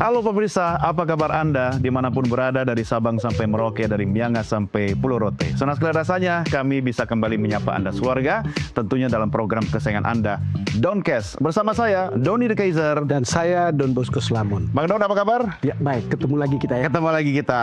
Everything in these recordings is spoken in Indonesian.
Halo pemirsa, apa kabar Anda dimanapun berada dari Sabang sampai Merauke, dari Miangas sampai Pulau Rote. Senang sekali rasanya kami bisa kembali menyapa Anda sewarga, tentunya dalam program kesayangan Anda, Doncast. Bersama saya, Doni The Kaiser. Dan saya, Don Bosco Slamun. Bang Don, apa kabar? Ya, baik. Ketemu lagi kita ya. Ketemu lagi kita.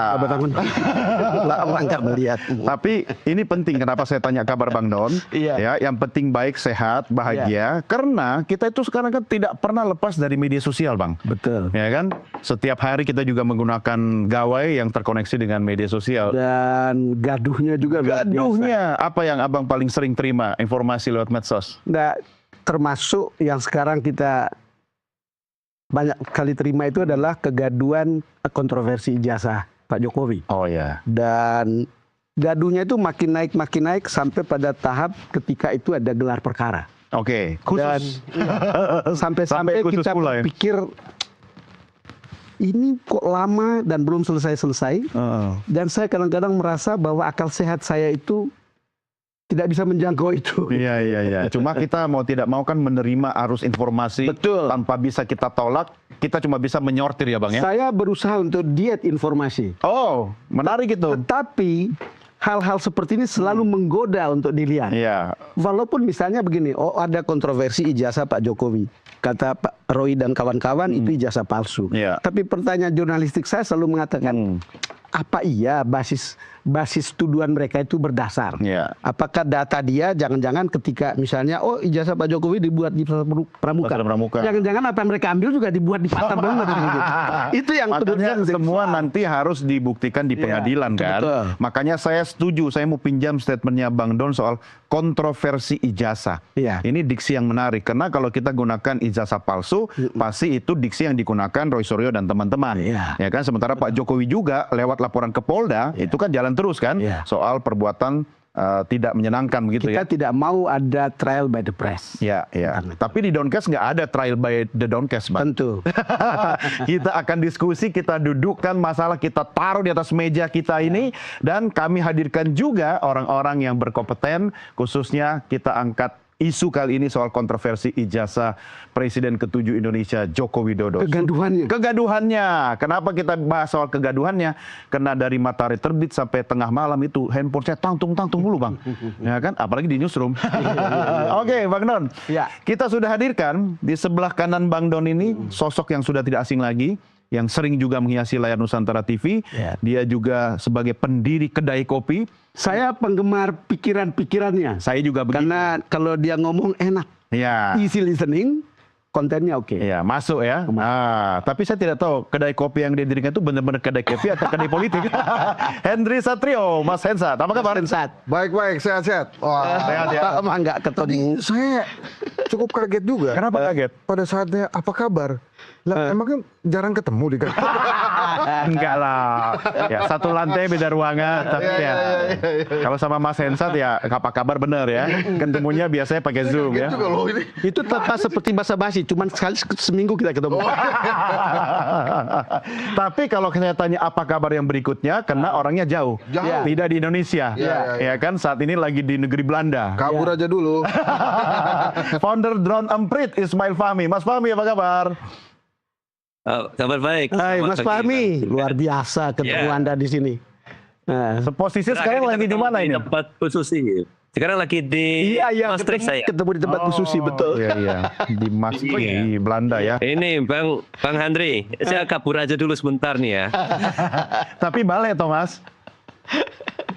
Lama nggak melihat. Tapi ini penting, kenapa saya tanya kabar Bang Don? Iya. Ya, yang penting baik, sehat, bahagia. Karena kita itu sekarang kan tidak pernah lepas dari media sosial, Bang. Betul. Ya kan? Setiap hari kita juga menggunakan gawai yang terkoneksi dengan media sosial. Dan gaduhnya juga luar biasa. Gaduhnya, apa yang Abang paling sering terima informasi lewat medsos? Nggak, termasuk yang sekarang kita banyak kali terima itu adalah kegaduhan kontroversi ijazah Pak Jokowi. Oh ya. Dan gaduhnya itu makin naik sampai pada tahap ketika itu ada gelar perkara. Oke, Dan khusus. sampai khusus kita pula ya? berpikir ini kok lama dan belum selesai. Dan saya kadang-kadang merasa bahwa akal sehat saya itu tidak bisa menjangkau itu. Iya. Cuma kita mau tidak mau kan menerima arus informasi. Betul. Tanpa bisa kita tolak, kita cuma bisa menyortir ya Bang ya? Saya berusaha untuk diet informasi. Oh, menarik itu. Tetapi hal-hal seperti ini selalu menggoda untuk dilihat. Iya. Walaupun misalnya begini, ada kontroversi ijazah Pak Jokowi. Kata Pak Roy dan kawan-kawan itu ijazah palsu. Iya. Tapi pertanyaan jurnalistik saya selalu mengatakan, apa iya basis tuduhan mereka itu berdasar? Iya. Apakah data dia jangan-jangan ketika misalnya ijazah Pak Jokowi dibuat di Pramuka. Pasar Pramuka. Jangan-jangan apa yang mereka ambil juga dibuat di Pasar Pramuka. Itu yang Makanya semua nanti harus dibuktikan di pengadilan kan. betul. Makanya saya setuju, saya mau pinjam statementnya Bang Don soal kontroversi ijazah. Iya. Ini diksi yang menarik karena kalau kita gunakan ijazah palsu, pasti itu diksi yang digunakan Roy Suryo dan teman-teman. Iya. Ya kan, sementara Pak Jokowi juga lewat laporan ke Polda itu kan jalan terus kan soal perbuatan tidak menyenangkan begitu kita ya. tidak mau ada trial by the press. Ya. Tapi di Doncast nggak ada trial by the Doncast, Bang. Tentu. Kita akan diskusi, kita dudukkan masalah, kita taruh di atas meja kita ini, dan kami hadirkan juga orang-orang yang berkompeten, khususnya kita angkat isu kali ini soal kontroversi ijazah Presiden ke-7 Indonesia Joko Widodo. Kegaduhannya. Kenapa kita bahas soal kegaduhannya? Karena dari matahari terbit sampai tengah malam itu handphone saya tangtung mulu, Bang. Ya kan? Apalagi di newsroom. Oke, Bang Don. Ya. Kita sudah hadirkan di sebelah kanan Bang Don ini sosok yang sudah tidak asing lagi, yang sering juga menghiasi layar Nusantara TV. Ya. Dia juga sebagai pendiri kedai kopi. Saya penggemar pikiran-pikirannya. Saya juga begitu. Karena kalau dia ngomong enak, Ya. easy listening, kontennya oke. Iya, masuk ya. Tapi saya tidak tahu kedai kopi yang dia dirikan itu benar-benar kedai kopi atau kedai politik. Hendri Satrio, Mas Hensat, apa kabar? Hensat. Baik, sehat-sehat. Wah, Sehat ya. Emang nggak ketemu. saya cukup kaget juga. Kenapa kaget? Pada saatnya apa kabar? Lah, emang kan jarang ketemu di kantor. Enggak lah. Ya, satu lantai beda ruangan. Tapi ya, kalau sama Mas Hensat ya apa kabar bener ya. Ketemunya biasanya pakai Zoom ya. Juga loh ini. Itu tetap seperti basa-basi, cuman sekali seminggu kita ketemu. Tapi kalau saya tanya apa kabar yang berikutnya, karena orangnya jauh. Jauh. Tidak di Indonesia. Ya kan, saat ini lagi di negeri Belanda. Kabur aja dulu. Founder Drone Emprit, Ismail Fahmi. Mas Fahmi, apa kabar? Kabar baik. Hai, Mas Fahmi, luar biasa ketemu Ya. Anda di sini. Nah, Posisi sekarang lagi di mana ini? Tempat khusus sih. Sekarang lagi di Maastricht saya. ketemu di tempat khusus sih, betul. Iya. Di Maastricht, di Belanda ya. Ini Bang Handri, saya kabur aja dulu sebentar nih ya. Tapi balik, Thomas.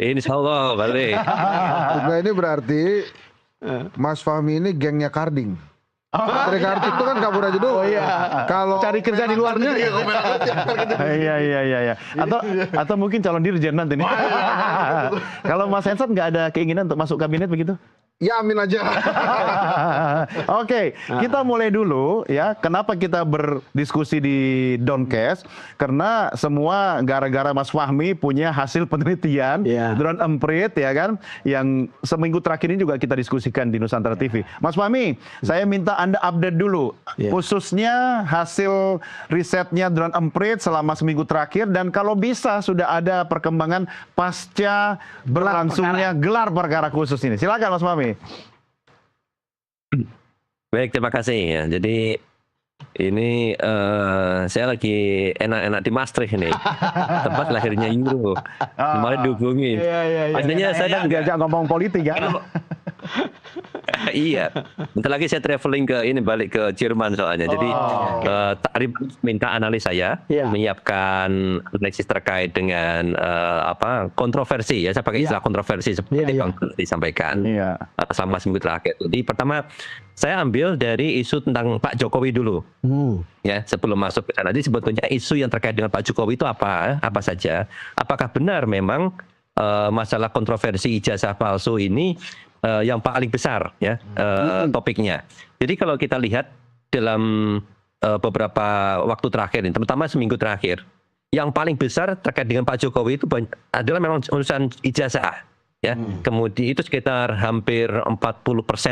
Insya Allah balik. Nah, ini berarti Mas Fahmi ini gengnya Karding. Dari Karding itu kan kabur aja dulu. Kalau Cari kerja di luar negeri. Iya. Atau mungkin calon dirjen nanti nih. Kalau Mas Hensat nggak ada keinginan untuk masuk kabinet begitu? ya amin aja. Oke, kita mulai dulu ya. Kenapa kita berdiskusi di Doncast? Karena semua gara-gara Mas Fahmi punya hasil penelitian drone emprit ya kan, yang seminggu terakhir ini juga kita diskusikan di Nusantara TV. Mas Fahmi, saya minta Anda update dulu, khususnya hasil risetnya drone emprit selama seminggu terakhir, dan kalau bisa sudah ada perkembangan pasca berlangsungnya gelar perkara khusus ini. Silakan Mas Fahmi. Baik, terima kasih ya. Jadi Ini saya lagi enak-enak di Maastricht ini, tempat lahirnya Euro. Kemarin dihubungi. Pastinya saya diajak ngomong politik ya. Iya, bentar lagi saya traveling balik ke Jerman soalnya. Jadi tadi minta analis saya menyiapkan analisis terkait dengan kontroversi ya. Saya pakai istilah kontroversi seperti yang disampaikan selama seminggu terakhir. Jadi pertama saya ambil dari isu tentang Pak Jokowi dulu. Ya, sebelum masuk ke sana. Jadi sebetulnya isu yang terkait dengan Pak Jokowi itu apa saja? Apakah benar memang masalah kontroversi ijazah palsu ini yang paling besar ya topiknya. Jadi kalau kita lihat dalam beberapa waktu terakhir ini, terutama seminggu terakhir, yang paling besar terkait dengan Pak Jokowi itu adalah memang urusan ijazah. Ya, kemudian itu sekitar hampir 40%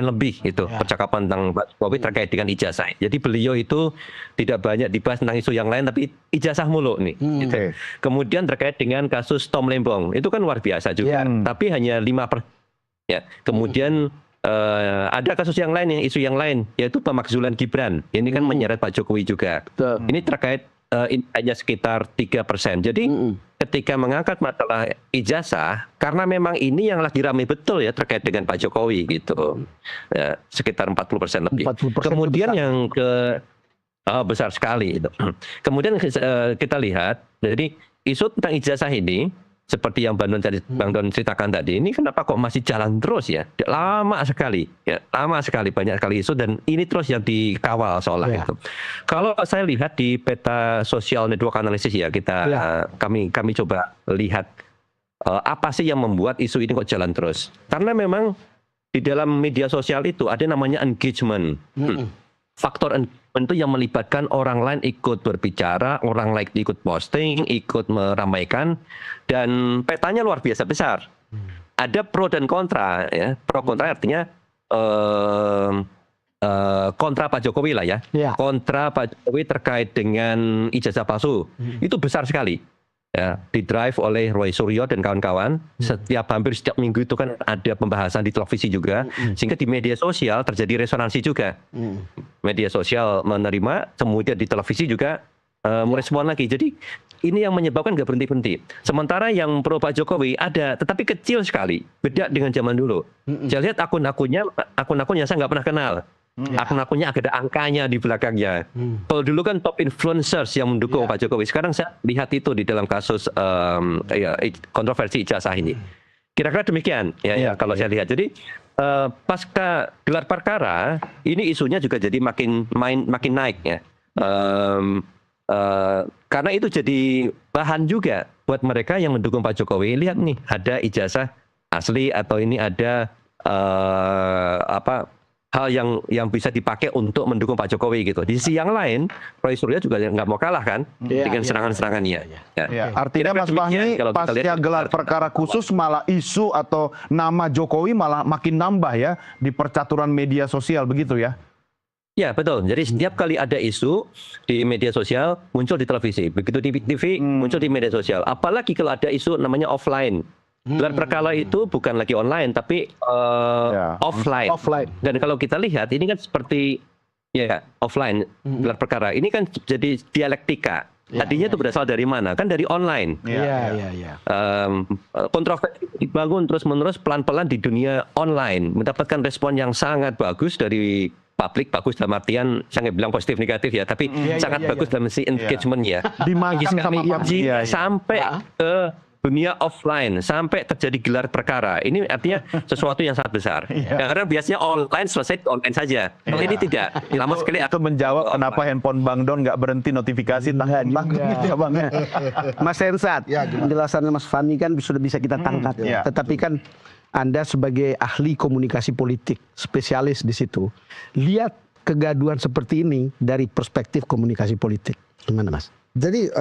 lebih itu percakapan tentang Pak Jokowi terkait dengan ijazah. Jadi beliau itu tidak banyak dibahas tentang isu yang lain, tapi ijazah mulu nih. Gitu. Kemudian terkait dengan kasus Tom Lembong, itu kan luar biasa juga, tapi hanya 5%. Ya, kemudian ada kasus yang lain, isu yang lain, yaitu pemakzulan Gibran. Ini kan menyeret Pak Jokowi juga. Ini terkait hanya sekitar 3%. Jadi ketika mengangkat masalah ijazah, karena memang ini yang lagi ramai betul ya terkait dengan Pak Jokowi gitu, ya, sekitar 40% lebih. 40% kemudian besar. Yang besar sekali itu. Kemudian kita lihat, jadi isu tentang ijazah ini seperti yang Bang Don ceritakan tadi, ini kenapa kok masih jalan terus ya? Lama sekali, banyak sekali isu dan ini terus yang dikawal seolah itu. Kalau saya lihat di peta sosial network analysis ya, kami coba lihat apa sih yang membuat isu ini kok jalan terus? Karena memang di dalam media sosial itu ada namanya engagement. Faktor engagement itu yang melibatkan orang lain ikut berbicara, orang lain ikut posting, ikut meramaikan, dan petanya luar biasa besar. Ada pro dan kontra, ya. Pro kontra artinya kontra Pak Jokowi lah ya. Kontra Pak Jokowi terkait dengan ijazah palsu itu besar sekali. Ya, didrive oleh Roy Suryo dan kawan-kawan. Hampir setiap minggu itu kan ada pembahasan di televisi juga, sehingga di media sosial terjadi resonansi juga. Media sosial menerima, kemudian di televisi juga merespon lagi. Jadi ini yang menyebabkan nggak berhenti-berhenti. Sementara yang pro Pak Jokowi ada, tetapi kecil sekali, beda dengan zaman dulu. Saya lihat akun-akunnya saya nggak pernah kenal. Akun-akunnya ada angkanya di belakangnya. Kalau dulu kan top influencers yang mendukung Pak Jokowi. Sekarang saya lihat itu di dalam kasus kontroversi ijazah ini. Kira-kira demikian ya, kalau saya lihat. Jadi pasca gelar perkara ini isunya juga jadi makin naik ya. Karena itu jadi bahan juga buat mereka yang mendukung Pak Jokowi. Lihat nih, ada ijazah asli atau ini ada hal yang bisa dipakai untuk mendukung Pak Jokowi gitu. Di sisi yang lain, Roy Suryo juga nggak mau kalah kan dengan serangan-serangannya. Artinya Mas Fahmi, pasca gelar perkara khusus malah isu atau nama Jokowi malah makin nambah ya di percaturan media sosial begitu ya? Ya betul. Jadi setiap kali ada isu di media sosial muncul di televisi, begitu di TV muncul di media sosial. Apalagi kalau ada isu namanya offline. Gelar perkara itu bukan lagi online tapi offline. Dan kalau kita lihat ini kan seperti offline gelar perkara. Ini kan jadi dialektika. Tadinya itu berasal dari mana? Kan dari online. Kontroversi dibangun terus-menerus pelan-pelan di dunia online, mendapatkan respon yang sangat bagus dari publik. Bagus dalam artian saya nggak bilang positif negatif ya, tapi sangat bagus dalam si engagement ya. Dimakan sama PUBG sampai ke dunia offline, sampai terjadi gelar perkara. Ini artinya sesuatu yang sangat besar. Karena biasanya online selesai online saja. Kalau ini tidak. Lama sekali itu menjawab kenapa handphone Bang Don nggak berhenti notifikasi tentang ya Bang. Mas Hensat, penjelasan Mas Fahmi kan sudah bisa kita tangkap. Tetapi kan Anda sebagai ahli komunikasi politik, spesialis di situ, lihat kegaduhan seperti ini dari perspektif komunikasi politik. Gimana Mas? Jadi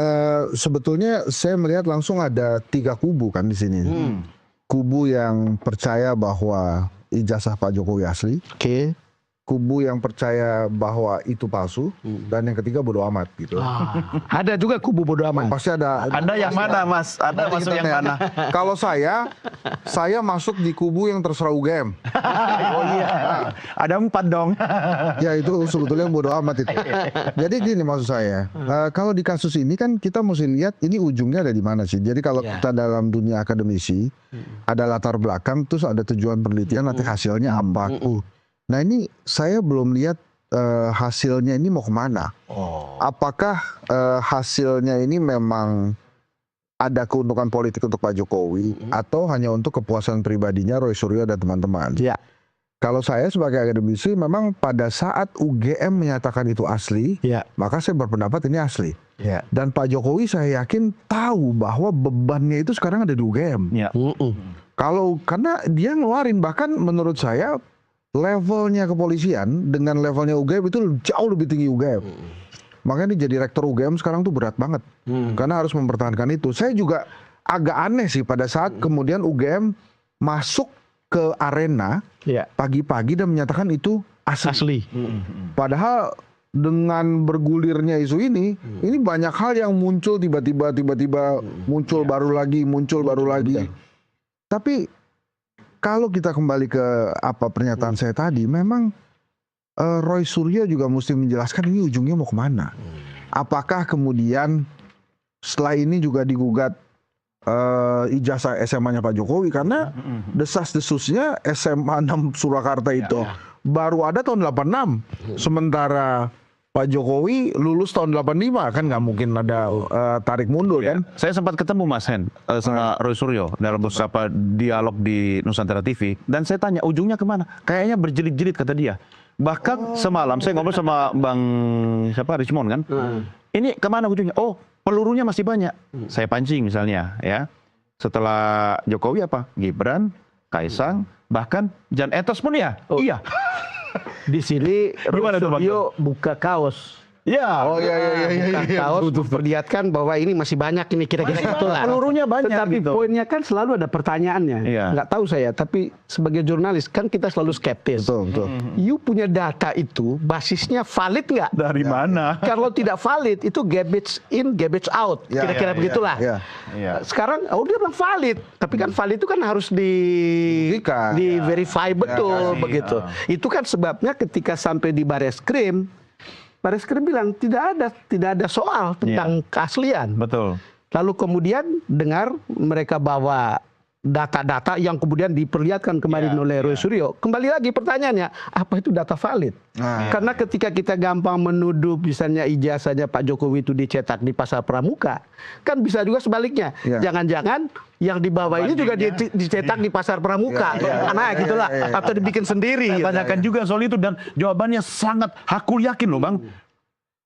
sebetulnya saya melihat langsung ada 3 kubu kan di sini. Kubu yang percaya bahwa ijazah Pak Jokowi asli. kubu yang percaya bahwa itu palsu, dan yang ketiga bodo amat gitu. Ada juga kubu bodo amat. Pasti ada. Anda yang mana, Mas? Anda masuk yang mana? Kalau saya masuk di kubu yang terserah UGM. Oh iya. Ada 4 dong. Ya itu sebetulnya bodo amat itu. Jadi gini maksud saya, kalau di kasus ini kan kita mesti lihat ini ujungnya ada di mana sih. Jadi kalau kita dalam dunia akademisi, ada latar belakang, terus ada tujuan penelitian, nanti hasilnya apa. Nah ini saya belum lihat hasilnya ini mau kemana. Apakah hasilnya ini memang ada keuntungan politik untuk Pak Jokowi atau hanya untuk kepuasan pribadinya Roy Suryo dan teman-teman? Ya. Kalau saya sebagai akademisi memang pada saat UGM menyatakan itu asli, maka saya berpendapat ini asli. Dan Pak Jokowi saya yakin tahu bahwa bebannya itu sekarang ada di UGM. Karena dia ngeluarin, bahkan menurut saya levelnya kepolisian dengan levelnya UGM itu jauh lebih tinggi UGM. Makanya dia jadi rektor UGM sekarang tuh berat banget. Karena harus mempertahankan itu. Saya juga agak aneh sih pada saat kemudian UGM masuk ke arena pagi-pagi dan menyatakan itu asli. Padahal dengan bergulirnya isu ini banyak hal yang muncul tiba-tiba muncul baru lagi. Tapi kalau kita kembali ke pernyataan saya tadi, memang Roy Suryo juga mesti menjelaskan ini ujungnya mau kemana. Apakah kemudian setelah ini juga digugat ijazah SMA-nya Pak Jokowi, karena desas-desusnya SMA 6 Surakarta itu baru ada tahun 86, sementara Pak Jokowi lulus tahun 85, kan nggak mungkin ada tarik mundur kan? Saya sempat ketemu Mas Hen sama Roy Suryo dalam beberapa dialog di Nusantara TV, dan saya tanya ujungnya kemana? Kayaknya berjilid-jilid kata dia. Bahkan semalam saya ngobrol sama Bang Richmond kan, ini kemana ujungnya? Oh, pelurunya masih banyak. Saya pancing misalnya ya, setelah Jokowi apa? Gibran, Kaisang, bahkan Jan Etes pun ya. Iya. Di sini Roy Suryo buka kaos. Ya. Oh iya. Kaos memperlihatkan bahwa ini masih banyak ini kira-kira itulah. Pelurunya banyak. Tetapi gitu. poinnya kan selalu ada pertanyaannya. Nggak tahu saya, tapi sebagai jurnalis kan kita selalu skeptis. Betul. You punya data itu basisnya valid nggak? Dari mana? Kalau tidak valid itu garbage in, garbage out. Kira-kira begitulah. Sekarang dia bilang valid, tapi kan valid itu kan harus di verify betul begitu. Itu kan sebabnya ketika sampai di Bareskrim bilang tidak ada soal tentang keaslian. Betul. Lalu kemudian dengar mereka bawa data-data yang kemudian diperlihatkan kemarin oleh Roy Suryo. Kembali lagi pertanyaannya, apa itu data valid? Karena ketika kita gampang menuduh misalnya ijazahnya Pak Jokowi itu dicetak di Pasar Pramuka, kan bisa juga sebaliknya. Jangan-jangan yang di bawah ini juga dicetak di Pasar Pramuka. Gitulah. Atau dibikin sendiri. Saya tanyakan juga soal itu, dan jawabannya sangat hakul yakin loh Bang.